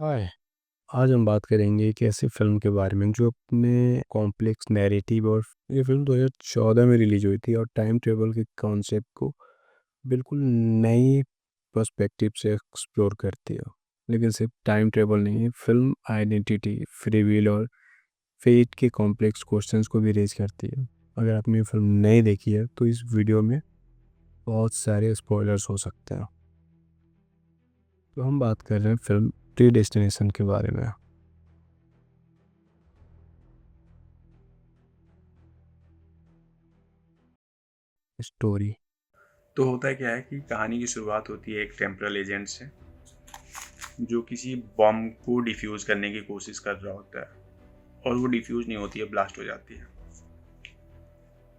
हाय। आज हम बात करेंगे एक ऐसी फिल्म के बारे में जो अपने कॉम्प्लेक्स नैरेटिव और ये फिल्म 2014 में रिलीज हुई थी और टाइम ट्रेवल के कॉन्सेप्ट को बिल्कुल नई पर्सपेक्टिव से एक्सप्लोर करती है। लेकिन सिर्फ टाइम ट्रेवल नहीं, फिल्म आइडेंटिटी, फ्री विल और फेट के कॉम्प्लेक्स क्वेश्चंस को भी रेज करती है। अगर आपने ये फिल्म नहीं देखी है तो इस वीडियो में बहुत सारे स्पॉयलर्स हो सकते हैं। तो हम बात कर रहे हैं फिल्म प्री डेस्टिनेशन के बारे में। स्टोरी। तो होता क्या है कि कहानी की शुरुआत होती है एक टेम्परल एजेंट से जो किसी बॉम्ब को डिफ्यूज़ करने की कोशिश कर रहा होता है और वो डिफ्यूज़ नहीं होती है, ब्लास्ट हो जाती है।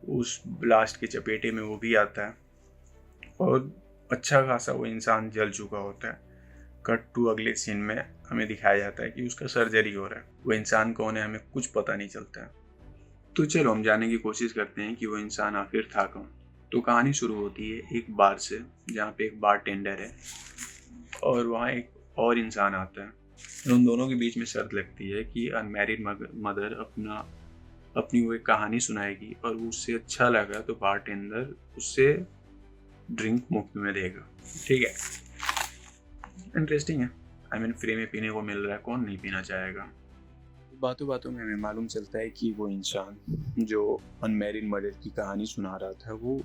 उस ब्लास्ट के चपेटे में वो भी आता है और अच्छा खासा वो इंसान जल चुका होता है। कट टू अगले सीन में हमें दिखाया जाता है कि उसका सर्जरी हो रहा है। वो इंसान कौन है हमें कुछ पता नहीं चलता है। तो चलो हम जानने की कोशिश करते हैं कि वो इंसान आखिर था कौन। तो कहानी शुरू होती है एक बार से, जहाँ पे एक बार टेंडर है और वहाँ एक और इंसान आता है। उन दोनों के बीच में शर्त लगती है कि अनमैरिड मदर अपनी वो एक कहानी सुनाएगी और वो उससे अच्छा लगा तो बारटेंडर उससे ड्रिंक मुफ्त में देगा। ठीक है, इंटरेस्टिंग है। फ्री में पीने को मिल रहा है, कौन नहीं पीना चाहेगा। बातों बातों में हमें मालूम चलता है कि वो इंसान जो अनमैरिड मदर की कहानी सुना रहा था वो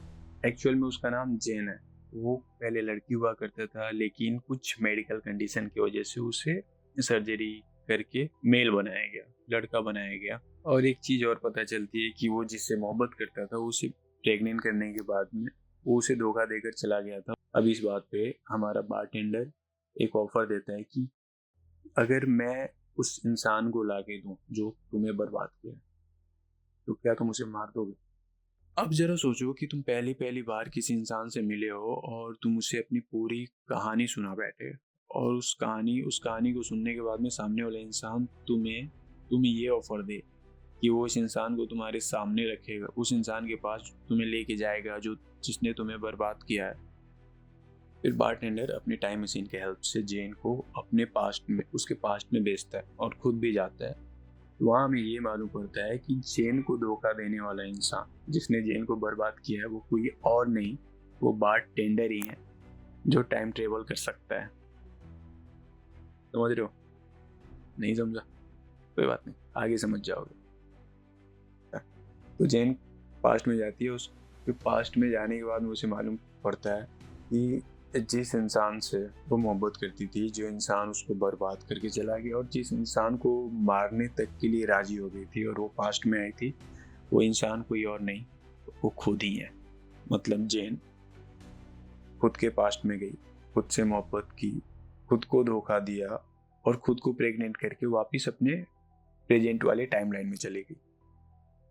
एक्चुअल में उसका नाम जेन है। वो पहले लड़की हुआ करता था, लेकिन कुछ मेडिकल कंडीशन की वजह से उसे सर्जरी करके मेल बनाया गया, लड़का बनाया गया। और एक चीज और पता चलती है कि वो जिससे मोहब्बत करता था उसे प्रेग्नेंट करने के बाद में वो उसे धोखा देकर चला गया था। अब इस बात पे हमारा बारटेंडर एक ऑफर देता है कि अगर मैं उस इंसान को लाके दूं जो तुम्हें बर्बाद किया, तो क्या तुम उसे मार दोगे? अब जरा सोचो कि तुम पहली पहली बार किसी इंसान से मिले हो और तुम उसे अपनी पूरी कहानी सुना बैठे, और उस कहानी को सुनने के बाद में सामने वाला इंसान तुम्हें ये ऑफर दे कि वो इस इंसान को तुम्हारे सामने रखेगा, उस इंसान के पास तुम्हें लेके जाएगा जो जिसने तुम्हें बर्बाद किया है। फिर बारटेंडर अपनी टाइम मशीन के हेल्प से जेन को उसके पास्ट में भेजता है और खुद भी जाता है। वहाँ हमें ये मालूम पड़ता है कि जेन को धोखा देने वाला इंसान जिसने जेन को बर्बाद किया है वो कोई और नहीं, वो बारटेंडर ही है जो टाइम ट्रेवल कर सकता है। समझ रहे हो? नहीं समझा? कोई बात नहीं, आगे समझ जाओगे। तो जेन पास्ट में जाती है, उसके पास्ट में जाने के बाद उसे मालूम पड़ता है कि जिस इंसान से वो मोहब्बत करती थी, जो इंसान उसको बर्बाद करके चला गया और जिस इंसान को मारने तक के लिए राजी हो गई थी और वो पास्ट में आई थी, वो इंसान कोई और नहीं, वो खुद ही है। मतलब जेन खुद के पास्ट में गई, खुद से मोहब्बत की, खुद को धोखा दिया और खुद को प्रेग्नेंट करके वापस अपने प्रेजेंट वाले टाइमलाइन में चली गई।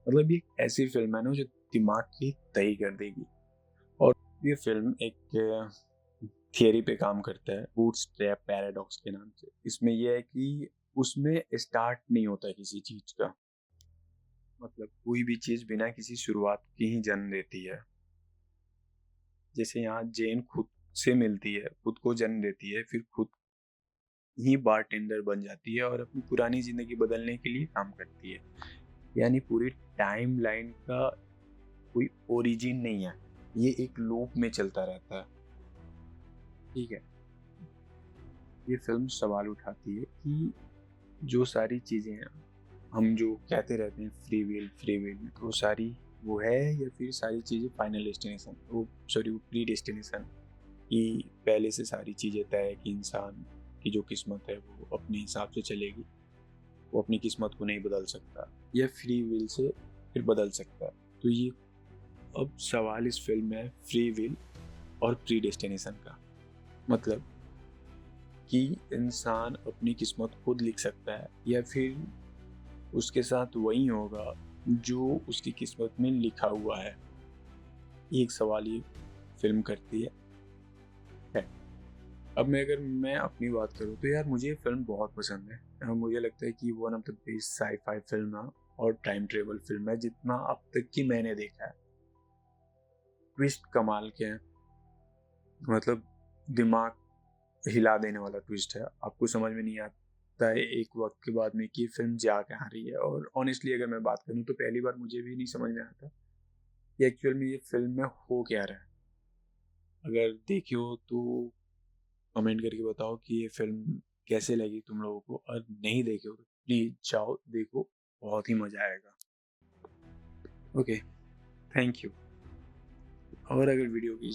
मतलब ये ऐसी फिल्म है ना जो दिमाग की तय कर देगी। और ये फिल्म एक थियरी पे काम करता है, बूटस्ट्रैप पैराडॉक्स के नाम से। इसमें यह है कि उसमें स्टार्ट नहीं होता किसी चीज का, मतलब कोई भी चीज बिना किसी शुरुआत की ही जन्म लेती है। जैसे यहाँ जेन खुद से मिलती है, खुद को जन्म देती है, फिर खुद ही बारटेंडर बन जाती है और अपनी पुरानी जिंदगी बदलने के लिए काम करती है। यानी पूरी टाइम लाइन का कोई ओरिजिन नहीं है, ये एक लूप में चलता रहता है। ठीक है, ये फिल्म सवाल उठाती है कि जो सारी चीज़ें हैं, हम जो कहते रहते हैं फ्री विल, तो सारी वो है या फिर सारी चीज़ें फाइनल डेस्टिनेशन, वो सॉरी वो प्री डेस्टिनेशन कि पहले से सारी चीज़ें तय है कि इंसान की जो किस्मत है वो अपने हिसाब से चलेगी, वो अपनी किस्मत को नहीं बदल सकता या फ्री विल से फिर बदल सकता है। तो ये अब सवाल इस फिल्म में है फ्री विल और प्री डेस्टिनेशन का। मतलब कि इंसान अपनी किस्मत खुद लिख सकता है या फिर उसके साथ वही होगा जो उसकी किस्मत में लिखा हुआ है। ये एक सवाल ये फिल्म करती है। अब मैं अपनी बात करूँ तो यार मुझे ये फिल्म बहुत पसंद है। मुझे लगता है कि one of the best sci-fi film है और टाइम ट्रेवल फिल्म है जितना अब तक की मैंने देखा है। ट्विस्ट कमाल के हैं, मतलब दिमाग हिला देने वाला ट्विस्ट है, आपको समझ में नहीं लगता है एक वक्त के बाद में कि ये फिल्म जा कहाँ रही है। और ऑनेस्टली अगर मैं बात करूँ तो पहली बार मुझे भी नहीं समझ में आता कि एक्चुअल में ये फिल्म में हो क्या रहा है। अगर देखी हो तो कमेंट करके बताओ कि ये फिल्म कैसे लगी तुम लोगों को, और नहीं देखे हो तो प्लीज जाओ देखो, बहुत ही मजा आएगा। Okay, thank you. और अगर वीडियो की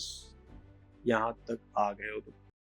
यहाँ तक आ गए हो तो